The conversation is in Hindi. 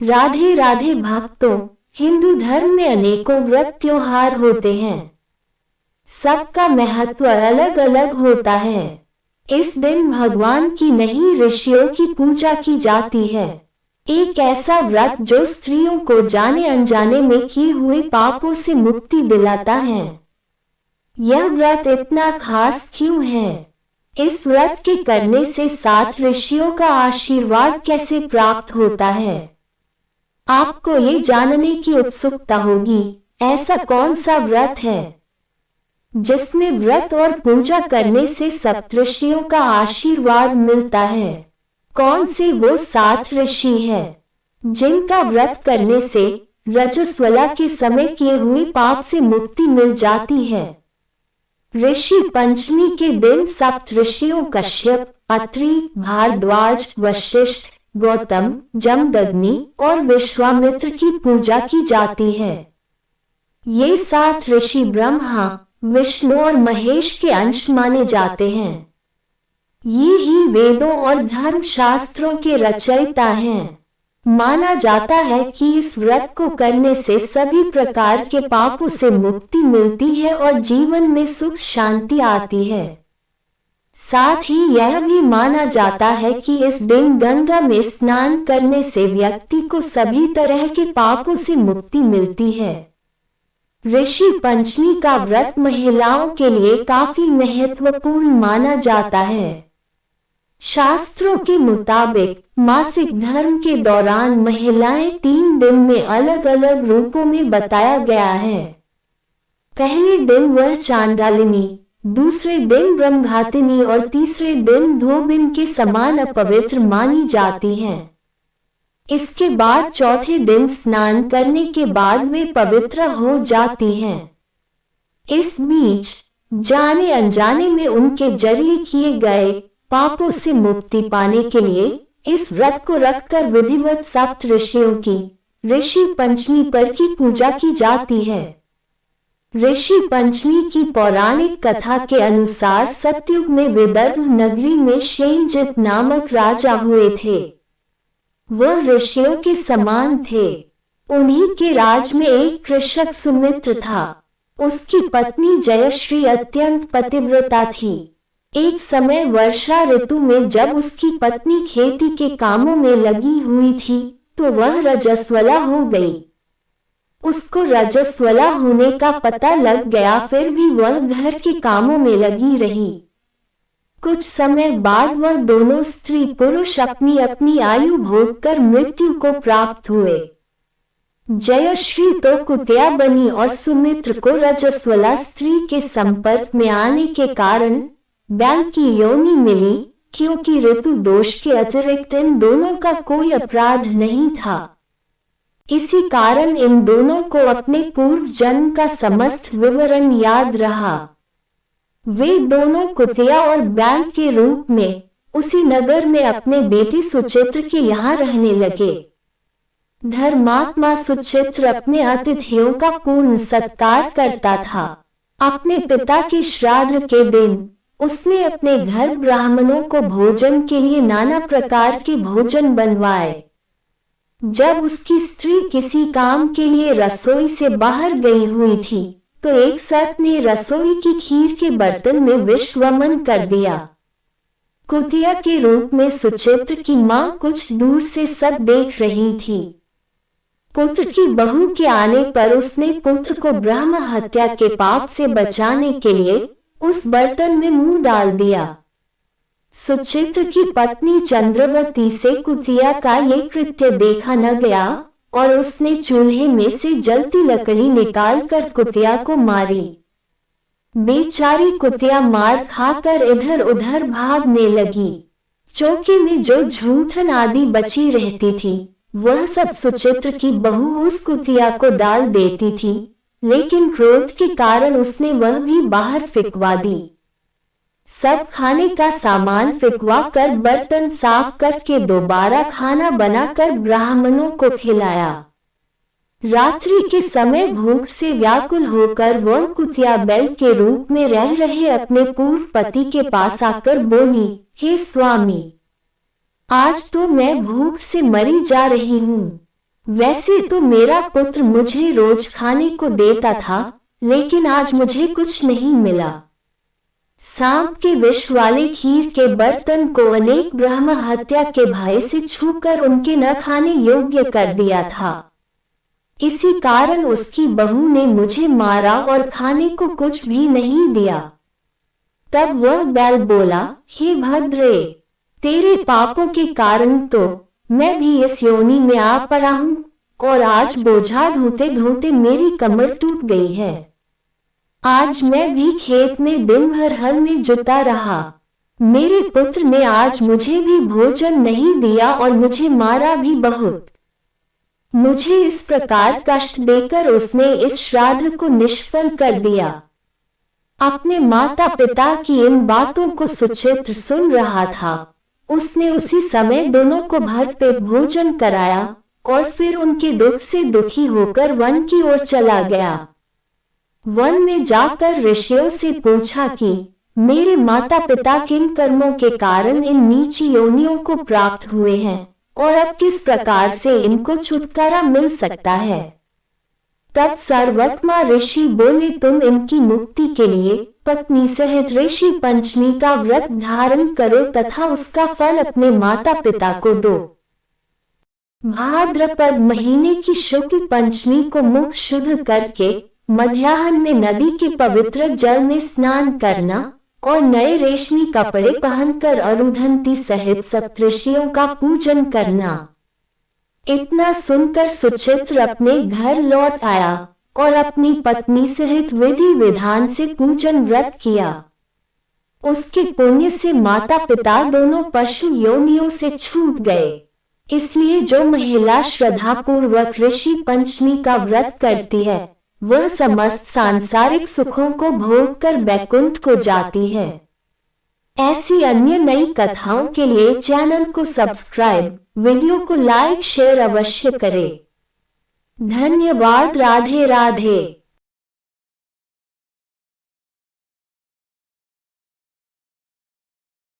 राधे राधे भक्तों, हिंदू धर्म में अनेकों व्रत त्योहार होते हैं। सबका महत्व अलग अलग होता है। इस दिन भगवान की नहीं ऋषियों की पूजा की जाती है। एक ऐसा व्रत जो स्त्रियों को जाने अनजाने में किए हुए पापों से मुक्ति दिलाता है। यह व्रत इतना खास क्यों है? इस व्रत के करने से 7 ऋषियों का आशीर्वाद कैसे प्राप्त होता है? आपको ये जानने की उत्सुकता होगी, ऐसा कौन सा व्रत है जिसमें व्रत और पूजा करने से सप्तऋषियों का आशीर्वाद मिलता है? कौन से वो 7 ऋषि हैं जिनका व्रत करने से रजस्वला के समय किए हुए पाप से मुक्ति मिल जाती है? ऋषि पंचमी के दिन सप्तऋषियों कश्यप, अत्रि, भारद्वाज, वशिष्ठ, गौतम, जमदग्नि और विश्वामित्र की पूजा की जाती है। ये 7 ऋषि ब्रह्मा, विष्णु और महेश के अंश माने जाते हैं। ये ही वेदों और धर्म शास्त्रों के रचयिता हैं। माना जाता है कि इस व्रत को करने से सभी प्रकार के पापों से मुक्ति मिलती है और जीवन में सुख शांति आती है। साथ ही यह भी माना जाता है कि इस दिन गंगा में स्नान करने से व्यक्ति को सभी तरह के पापों से मुक्ति मिलती है। ऋषि पंचमी का व्रत महिलाओं के लिए काफी महत्वपूर्ण माना जाता है। शास्त्रों के मुताबिक मासिक धर्म के दौरान महिलाएं 3 दिन में अलग अलग रूपों में बताया गया है। पहले दिन वह चांडालिनी, दूसरे दिन ब्रह्मघातिनी और तीसरे दिन धोबिन के समान अपवित्र मानी जाती हैं। इसके बाद चौथे दिन स्नान करने के बाद वे पवित्र हो जाती हैं। इस बीच जाने अनजाने में उनके जरिए किए गए पापों से मुक्ति पाने के लिए इस व्रत को रखकर विधिवत सप्तऋषियों की ऋषि पंचमी पर की पूजा की जाती है। ऋषि पंचमी की पौराणिक कथा के अनुसार सतयुग में विदर्भ नगरी में शेनजित नामक राजा हुए थे। वह ऋषियों के समान थे। उन्हीं के राज में एक कृषक सुमित्र था। उसकी पत्नी जयश्री अत्यंत पतिव्रता थी। एक समय वर्षा ऋतु में जब उसकी पत्नी खेती के कामों में लगी हुई थी तो वह रजस्वला हो गई। उसको रजस्वला होने का पता लग गया, फिर भी वह घर के कामों में लगी रही। कुछ समय बाद वह दोनों स्त्री पुरुष अपनी अपनी आयु भोग कर मृत्यु को प्राप्त हुए। जयश्री तो कुतिया बनी और सुमित्र को रजस्वला स्त्री के संपर्क में आने के कारण बैल की योनि मिली, क्योंकि ऋतु दोष के अतिरिक्त इन दोनों का कोई अपराध नहीं था। इसी कारण इन दोनों को अपने पूर्व जन्म का समस्त विवरण याद रहा। वे दोनों कुतिया और बैल के रूप में उसी नगर में अपने बेटे सुचित्र के यहाँ रहने लगे। धर्मात्मा सुचित्र अपने अतिथियों का पूर्ण सत्कार करता था। अपने पिता के श्राद्ध के दिन उसने अपने घर ब्राह्मणों को भोजन के लिए नाना प्रकार के भोजन बनवाए। जब उसकी स्त्री किसी काम के लिए रसोई से बाहर गई हुई थी तो एक सर्प ने रसोई की खीर के बर्तन में विष वमन कर दिया। कुतिया के रूप में सुचित्र की मां कुछ दूर से सब देख रही थी। पुत्र की बहू के आने पर उसने पुत्र को ब्रह्म हत्या के पाप से बचाने के लिए उस बर्तन में मुंह डाल दिया। सुचित्र की पत्नी चंद्रवती से कुतिया का ये कृत्य देखा न गया और उसने चूल्हे में से जलती लकड़ी निकालकर कुतिया को मारी। बेचारी कुतिया मार खाकर इधर उधर भागने लगी। चौके में जो झूठन आदि बची रहती थी वह सब सुचित्र की बहू उस कुतिया को डाल देती थी, लेकिन क्रोध के कारण उसने वह भी बाहर फिकवा दी। सब खाने का सामान फिकवा कर बर्तन साफ करके दोबारा खाना बनाकर ब्राह्मणों को खिलाया। रात्रि के समय भूख से व्याकुल होकर वह कुतिया बैल के रूप में रह रहे अपने पूर्व पति के पास आकर बोली, हे स्वामी, आज तो मैं भूख से मरी जा रही हूँ। वैसे तो मेरा पुत्र मुझे रोज खाने को देता था, लेकिन आज मुझे कुछ नहीं मिला। सांप के विष वाले खीर के बर्तन को अनेक ब्रह्म हत्या के भय से छूकर उनके न खाने योग्य कर दिया था। इसी कारण उसकी बहू ने मुझे मारा और खाने को कुछ भी नहीं दिया। तब वह बैल बोला, हे भद्रे, तेरे पापों के कारण तो मैं भी इस योनि में आ पड़ा हूँ, और आज बोझा ढोते ढोते मेरी कमर टूट गई है। आज मैं भी खेत में दिन भर हल में जुटा रहा। मेरे पुत्र ने आज मुझे भी भोजन नहीं दिया और मुझे मारा भी बहुत। मुझे इस प्रकार कष्ट देकर उसने इस श्राद्ध को निष्फल कर दिया। अपने माता पिता की इन बातों को सुचित्र सुन रहा था। उसने उसी समय दोनों को भरपेट भोजन कराया और फिर उनके दुख से दुखी होकर वन की ओर चला गया। वन में जाकर ऋषियों से पूछा कि मेरे माता पिता किन कर्मों के कारण इन नीची योनियों को प्राप्त हुए हैं और अब किस प्रकार से इनको छुटकारा मिल सकता है। तब सर्वज्ञ ऋषि बोले, तुम इनकी मुक्ति के लिए पत्नी सहित ऋषि पंचमी का व्रत धारण करो तथा उसका फल अपने माता पिता को दो। भाद्रपद महीने की शुक्ल पंचमी को मुख शुद्ध करके मध्याह्न में नदी के पवित्र जल में स्नान करना और नए रेशमी कपड़े पहनकर अरुंधति सहित सप्तऋषियों का पूजन करना। इतना सुनकर सुचित्र अपने घर लौट आया और अपनी पत्नी सहित विधि विधान से पूजन व्रत किया। उसके पुण्य से माता पिता दोनों पशु योनियों से छूट गए। इसलिए जो महिला श्रद्धा पूर्वक ऋषि पंचमी का व्रत करती है, वह समस्त सांसारिक सुखों को भोग कर बैकुंठ को जाती है। ऐसी अन्य नई कथाओं के लिए चैनल को सब्सक्राइब, वीडियो को लाइक शेयर अवश्य करें। धन्यवाद। राधे राधे।